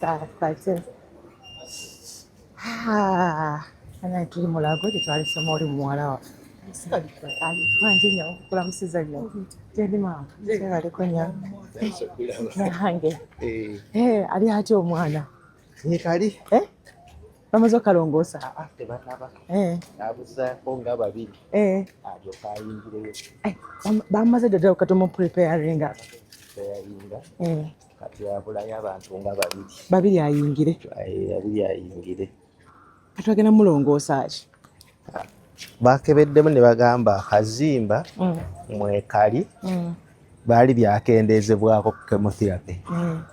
Kati ana tuli mulago tetwalisoma oli muwala wa wanje nyo kulamusiza nnyo gyendi maama kyebaliko nnyo nange ali atya omwana kali bamaze okalongoosa tebanaba nabuzaako nga babiri alyoka ayingireyo bamaze ddala okatomo preparinga kati abulayo abantu nga babiri ayingire kati bagenda mulongoosa ki bakebeddemu ne bagamba akazimba mwekali baali byakendeezebwako ku chemotherapy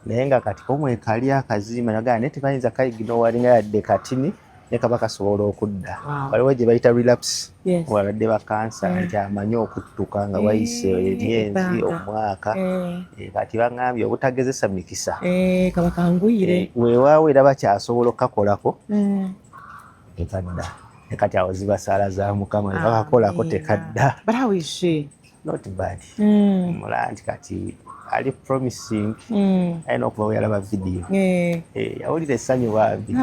naye nga kati ko mwekali akazimba nagamba naye tebayinza kayiginowalinga yadde katini ne kaba kasobola okudda waliwo gye bayita relapse walwadde ba kansa nti amanyi okuttuka nga wayise emyezi omwaka kati baŋŋambye obutagezesa mikisa kabakanguyire weewaawo era bakyasobola okukakolako tekadda ne kati awo ziba saala za mukama ne bakakolako tekadda not bad mula nti kati ali promising alina okuba weyalaba vidiyo yawulira essanyu bambi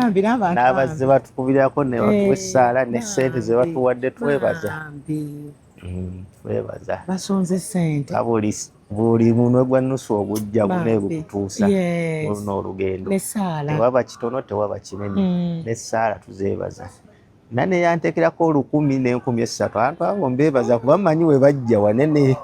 n'abazze batukubirako ne batuwa essaala ne ssente ze batuwadde twebaza basonze ssente buli munwe gwa nnusu ogujja guneegukutuusa oluno olugendo tewaba kitono tewaba kinene n'essaala tuzeebaza nane yantekerako 10,000 abantu abo mbeebaza kuba mmanyi we bajja wanene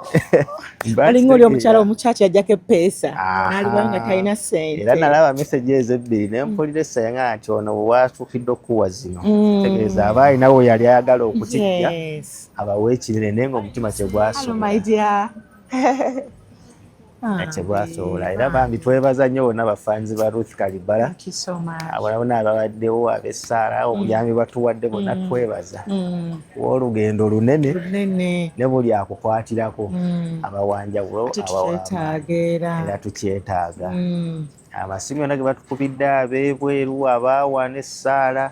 alinga oli omukyala omukyaki ajjako eppeesa n'alibanga talina ssente era nalaba meseji ezebbiri ne mpulira essayanga nti ono bwewatuukidde okuwa zino tegeeza aba alina we yali ayagala okukijja abawe ekinene naye ngaomutima kyegwasobola kyegwasobola era bambi twebaza nnyo bonna bafanzi ba Ruth Kalibala abona ababaddewo ab'essaala obuyambi batuwadde bonna twebaza olugendo lunene ne buli akukwatirako abawanjawulo era tukyetaaga amasimu yonna ge batukubidde ab'ebweru abaawa n'essaala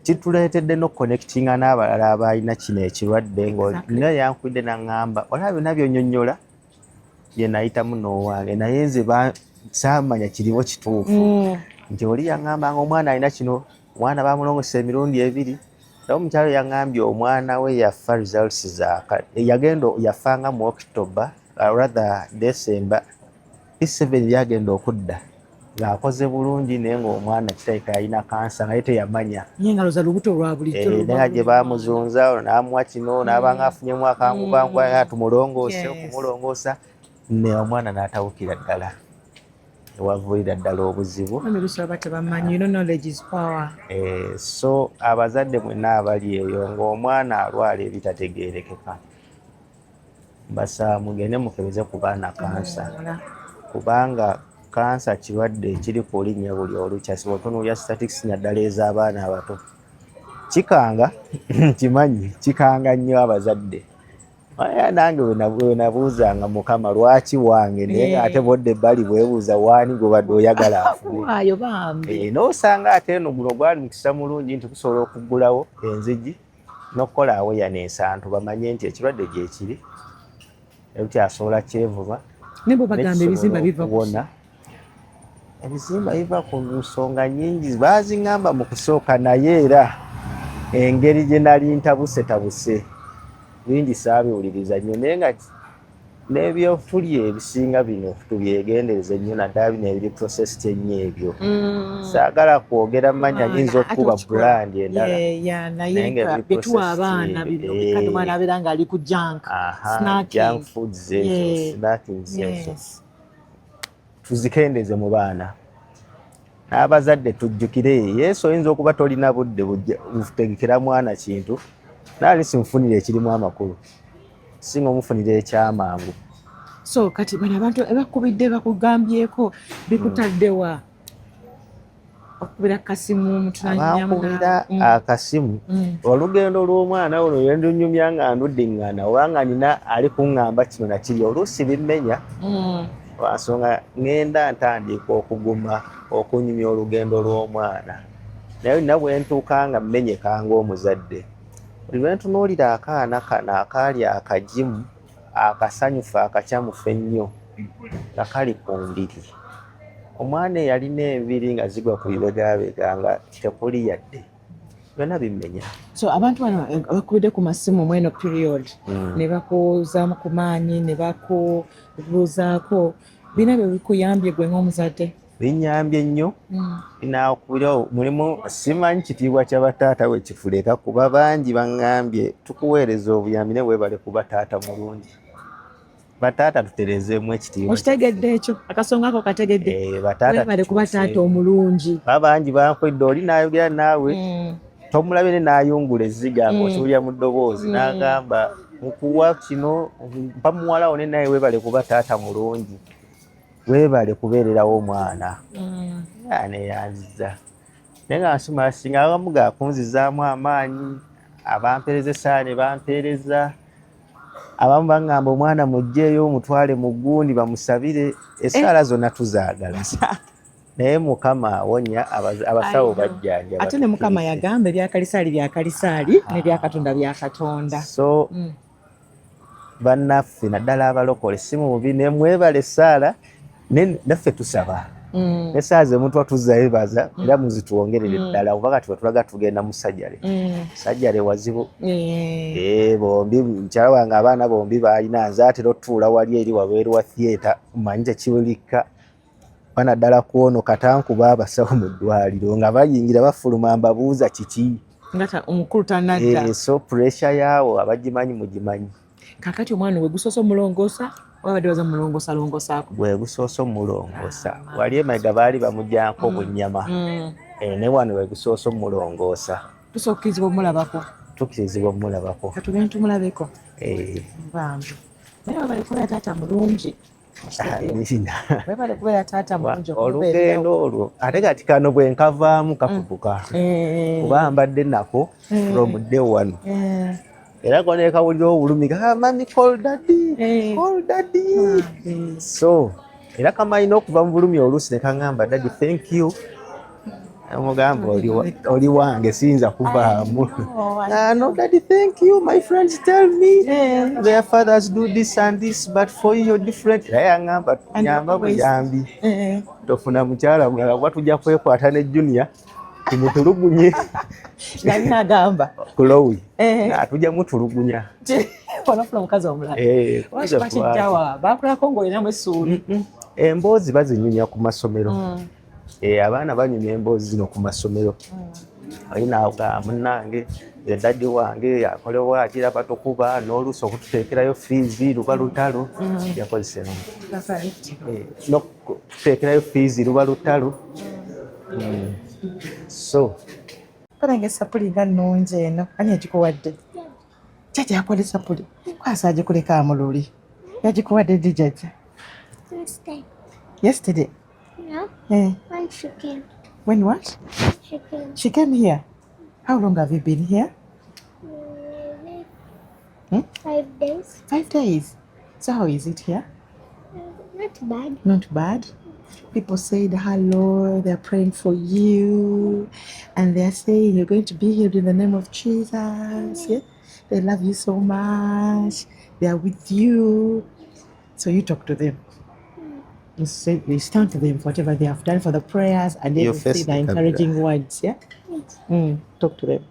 kituleetedde n'okuconnectinga n'abalala abalina kino ekirwadde nga yankwidde naŋŋamba olaba byonna byonnyonnyola ye nayitamu n'owange naye nze saamanya kiriwo kituufu nti oli yaŋŋambanga omwana alina kino omwana bamulongose emirundi 2 naye omukyalo yaŋŋambye omwana we yafa results yafanga mu October rather December P7 yagenda okudda ng'akoze bulungi naye ng'omwana kitaika yalina kansa naye teyamanya ngaloza lubuto lwa bulijjo naye gye bamuzunza n'amuwa kino n'abanga afunyemu akangubangu tumulongoose okumulongoosa ne omwana n'atawukira ddala ewavuirira ddala obuzibu so abazadde mwenna abali eyo ng'omwana alwala ebitategeerekeka basaba mugende mukebeze ku baana kansa kubanga kansa kirwadde ekiri ku linnya buli olukya siba otunuulya statistics naddala ez'abaana abato kikanga kimanyi kikanga nnyo abazadde nange we nabuuzanga mukama lwaki wange naye ate bodde ebbali bwebuuza waani gwe badde oyagala afune n'osanga ate eno guno gwali mukisa mulungi nti kusobola okuggulawo enzigi n'okukola awareness abantu bamanye nti ekirwadde gyekiri ekyasobola kyevuba nebagamba ebizimba biva ku nsonga nnyingi baaziŋŋamba mu kusooka naye era engeri gye nali ntabuse bingi saabiwuliriza nnyo naye nga n'ebyofulya ebisinga bino tubyegendereze nnyo naddala bino ebiri processed ennyo ebyo saagala kwogera manya nyinza okuba brand endala naye bituwa abaana bino kati mwana abeera ng'ali ku junk foods ezo snackings ezo tuzikendeze mu baana n'abazadde tujjukire Yesu oyinza okuba tolina budde butegekera mwana kintu naali sinfunire ekirimu amakulu singa omufunire ekyamangu so kati bano abantu ebakubidde bakugambyeko bikutaddewa okubira akasimu mutunanyamukubira akasimu olugendo lw'omwana ono yendunyumya nga nduddiŋŋana obanga nina ali kuŋŋamba kino nakiri oluusi bimmenya lwansonga ŋŋenda ntandika okuguma okunyumya olugendo lw'omwana naye nina bwe ntuuka nga mmenyeka ng'omuzadde buli lwe ntunuulira akaana kano akaali akagimu akasanyufu akakyamufu ennyo nga kali ku ndiri omwana eyalina enviri nga zigwa ku bibegabega nga tekuli yadde byonna bimenya. So abantu bano bakubidde ku masimu mweno period ne bakuza ku maanyi ne bakubuuzaako bina bye bikuyambye gwe ng'omuzadde? Binyambye nnyo. Naakubira mulimu simanyi kitiibwa kya bataata we kifuleka kuba bangi baŋŋambye tukuweereza obuyambi ne weebale kuba taata mulungi. Bataata tutereezeemu ekitiibwa. Okitegedde ekyo? Akasonga ako kategedde? Weebale kuba taata omulungi. Bangi bankwedde oli naayogera naawe tomulabye ne naayungula ezziga ng'okiwulira mu ddoboozi n'agamba nkuwa kino mpa muwalawo ne naye weebale kuba taata mulungi. Weebale kubeererawo omwana. Neeyanziza. Naye nga nsoma singa abamu gaakunzizaamu amaanyi, abampeereza essaala ne bampeereza. Abamu baŋŋamba omwana muggyeeyo mutwale mu gundi bamusabire. Essaala zonna tuzaagala. Naye Mukama awonya, abasawo bajjanja. Ate ne Mukama yagamba ebya kalisaali bya kalisaali n'ebya Katonda bya Katonda. So bannaffe naddala abalokole si mu bubi ne mwebale essaala naffe tusaba. N'essaawa ze mutuwa tuzeebaza era muzitwongerere ddala kuba kati tulaga tugenda mu sajjale. Sajjale wazibu. Bombi mukyala wange abaana bombi baalina nze atera otuula wali eri wabweru wa theatre mmanyi tekiwulikka. Banaddala kwono katankuba abasawo mu ddwaliro nga bayingira bafuluma mbabuuza kiki. Ngata omukulu tanadda. So pressure yaawo abagimanyi mugimanyi. Kakati omwana we gusoose omulongoosa wabadde baza mulongoosalongosaako? Gwe gusoose omulongoosa. Wali emabega baali bamugyanko obunnyama. Ne wano we gusoose omulongoosa. Tusobola okkirizibwa omulabako? Tukkirizibwa omulabako. Katugende tumulabeko? Bambi. Naye wabale kubeera taata mulungi. Webale kubeera taata mulungi. Olugendo olwo ate kati kano bwe nkavaamu kafubuka. Kuba mbadde nako from day one. Era kone kawulira obulumi mami call daddy. Call daddy. So era kamalina okuva mu bulumi oluusi ne kaŋŋamba daddy thank you. Amugamba oli wange siyinza kuvaamu. No daddy thank you, my friends tell me their fathers do this and this but for you you're different. Era yaŋŋamba nyamba buyambi. Tofuna mukyala mulala kuba tujja kwekwata ne Junior tumutulugunye. Nani agamba? Chloe. Tujja mutulugunya. Wanafuna mukazi omulala. Bakijjawa bakulako ng'olinamu essuubi. Emboozi bazinyumya ku masomero. Abaana banyumya emboozi zino ku masomero. Olina munnange daddi wange yakolewa akira batukuba n'oluusi okututeekerayo fiizi luba lutalo. Yakozesa eno. N'okututeekerayo fiizi luba lutalo. So Kalange sapuli nga nnungi eno. Ani yagikuwadde? Jjajja yakuwadde sapuli? Kwasa agikuleka amululi. Yagikuwadde ddi jjajja? Yesterday? Yeah. When she came. When what? She came. She came here. How long have you been here? 5 days. 5 days. So how is it here? Not bad. Not bad. People said hello, they're praying for you, and they're saying you're going to be healed in the name of Jesus. Yeah? They love you so much. They are with you. So you talk to them. You say, you stand to them for whatever they have done for the prayers, and then you say the encouraging words. Yeah. Yes. Talk to them.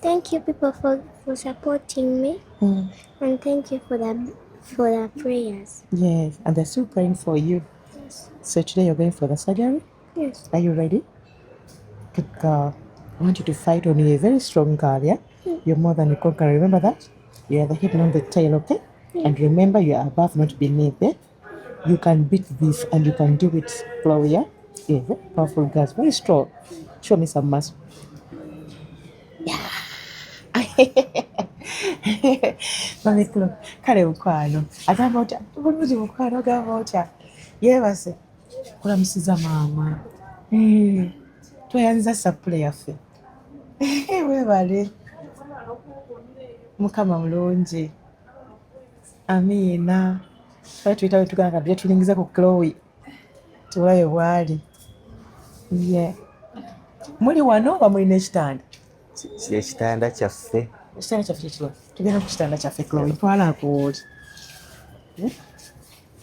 Thank you, people, for supporting me, and thank you for the prayers. Yes, and they're still praying for you. Yes. So today you're going for the surgery? Yes. Are you ready? Good girl. I want you to fight on. You're a very strong girl, yeah? You're more than a conqueror. Remember that? You are the head, not the tail, okay? And remember, you are above, not beneath, eh? You can beat this and you can do it, Chloe, yeah? Yeah, very powerful girls, very strong. Show me some muscle. Yeah. Mami Chloe, kale mukwano. Agamba otya? Bulungi mukwano, agamba otya? Yeebase. Kulamusiza maama. Tweyanziza sapule yaffe. Weebale. Mukama mulungi. Amiina. Twali tuyitawo tugamba bye tulingiza ku Chloe. Tulabe bwali. Ye. Muli wano oba mulina ekitanda? Ekitanda kyaffe. Ekitanda kyaffe kyekiwa. Tugenda ku kitanda kyaffe Chloe. Twala akooli.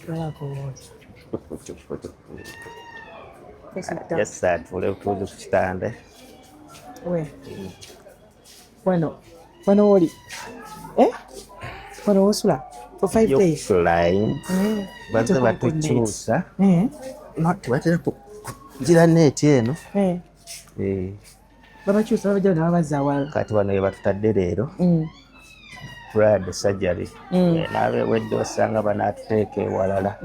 Twala akooli. Just that ule utuuze ku kitanda. Wano oli wano wosula for 5 days. Flying. Baze batukyusa. Batera kugira neeti eno. Babakyusa babajja n'abazza awala. Kati wano we batutadde leero. Brad surgery. N'abewedde osanga banaatuteeka ewalala.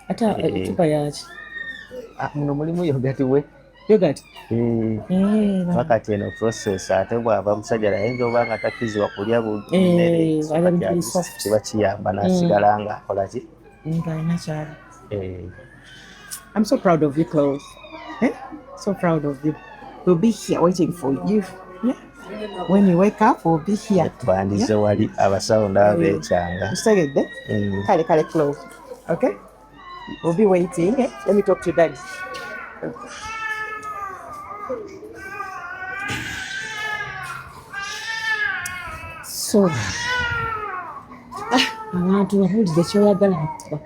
Ate ecupa yaki? Muno mulimu yogati we. Yogati? Wakati eno process ate bw'ava musajjala ayinza oba nga takkizibwa kulya bummere kiba kiyamba n'asigala nga akola ki? Ng'alina kyala. I'm so proud of you, Chloe. So proud of you. We'll be here waiting for you. Yeah. When you wake up, we'll be here. Twandize wali abasawo ndaba beekyanga. Ustegedde? Kale Chloe. Okay? We'll be waiting. Let me talk to Daddy. So, abantu bawulidde kyoyagala okuba.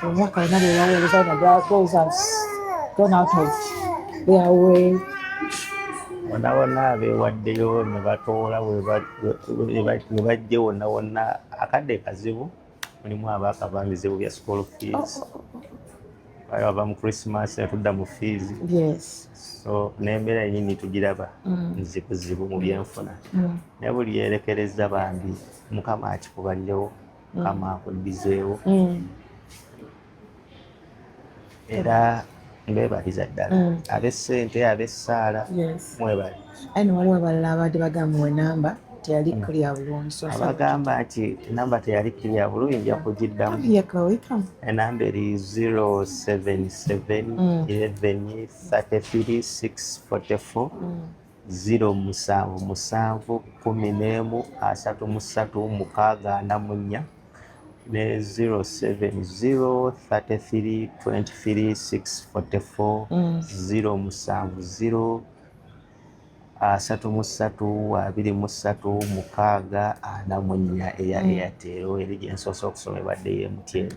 Omwaka wonna bwe baweereza na goes has gone out of their way. Wonna wonna abeewaddeyo ne batoola we bajje wonna wonna akadde kazibu mulimu abaakava bizibu bya school fees. Bali bava mu Christmas ne tudda mu fees. Yes. So n'embeera yennyini tugiraba nzibuzibu mu byenfuna. Naye buli yeerekereza bambi Mukama akikubalirawo, Mukama akuddizeewo. Era mbeebaliza ddala ab'essente ab'essaala mwebali. Ayi waliwo abalala abadde bagamba enamba teyali clear bulungi. Abagamba nti enamba teyali clear bulungi nja kugiddamu. Enamba eri 077 11 33 644 077 11 33 644 ne 070 33 23 644 070 33 eya Airtel eri gyensoose okusoma ebadde MTN.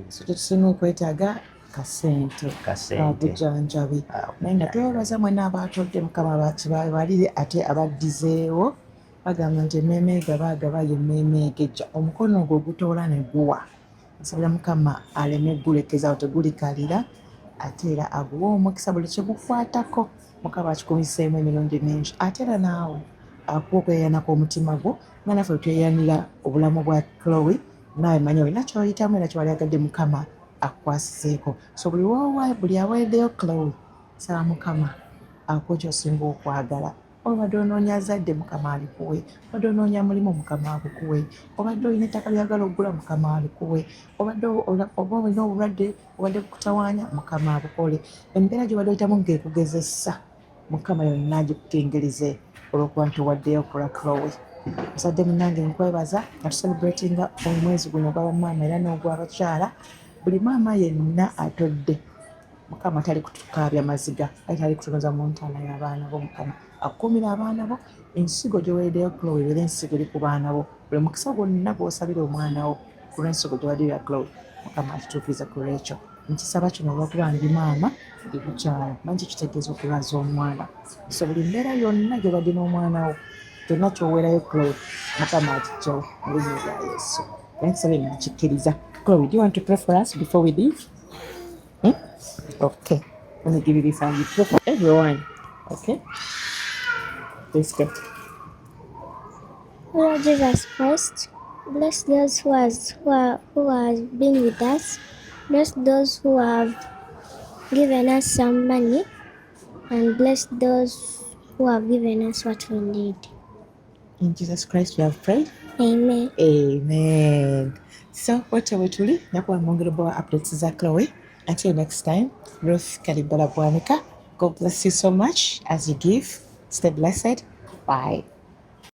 So tetusinga okwetaaga kasente abujjanjabi naye nga twebaza mwena abaatodde Mukama abakibalire ate abaddizeewo bagamba nti emmeemeega baagaba ye emmeemeega ejja omukono ogwo ogutoola ne guwa. Nsabira Mukama aleme gulekeza tegulikalira ate era aguwa omukisa buli kyegukwatako Mukama akikumiseemu emirundi mingi ate era naawe akuwa okweyanako omutima gwo nga naffe tweyanira obulamu bwa Chloe naawe manya olina kyoyitamu era kyewalyagadde Mukama akukwasizeeko. So buli aweereddeyo Chloe saba Mukama akuwa ky'osinga okwagala. Obadde onoonya zadde Mukama alikuwe, obadde onoonya mulimu Mukama agukuwe, obadde olina ettaka lyagala okugula Mukama alikuwe, obadde olina obulwadde obadde bukutawaanya Mukama abukole. Embeera gy'obadde oyitamu ng'ekugezesa Mukama yonna agikutengerize olw'okuba nti owaddeyo okola Chloe. Muzadde munnange nkwebaza nga tuselebratinga omwezi guno ogw'abamaama era n'ogw'abakyala. Buli maama yenna atodde Mukama tali kutukaabya maziga, tali kutunoza mu ntaana y'abaana bo. Mukama akuumira abaana bo, ensigo gy'oweereddeyo Chloe ebeera ensigo eri ku baana bo. Buli mukisa gwonna gw'osabira omwana wo ku lw'ensigo gy'owaddeyo Chloe Mukama akituukiriza ku lwekyo. Nkisaba kino olw'okuba ndi maama ndi mukyala manyi kitegeeza okulwaza omwana. So buli mbeera yonna gy'obadde n'omwana wo kyonna ky'oweerayo Chloe Mukama akiggyawo mu linnya lya Yesu. Nkisaba nakikkiriza. Chloe, do you want to pray for us before we leave? Okay. Let me give you this and you pray for everyone. Okay? Let's go. Lord Jesus Christ, bless those who have been with us. Bless those who have given us some money. And bless those who have given us what we need. In Jesus Christ we have prayed. Amen. Amen. So, what are we doing? Nakuwa mwongere bawa updates za Chloe. Until next time, Ruth Kalibala Bwanika. God bless you so much as you give. Stay blessed. Bye.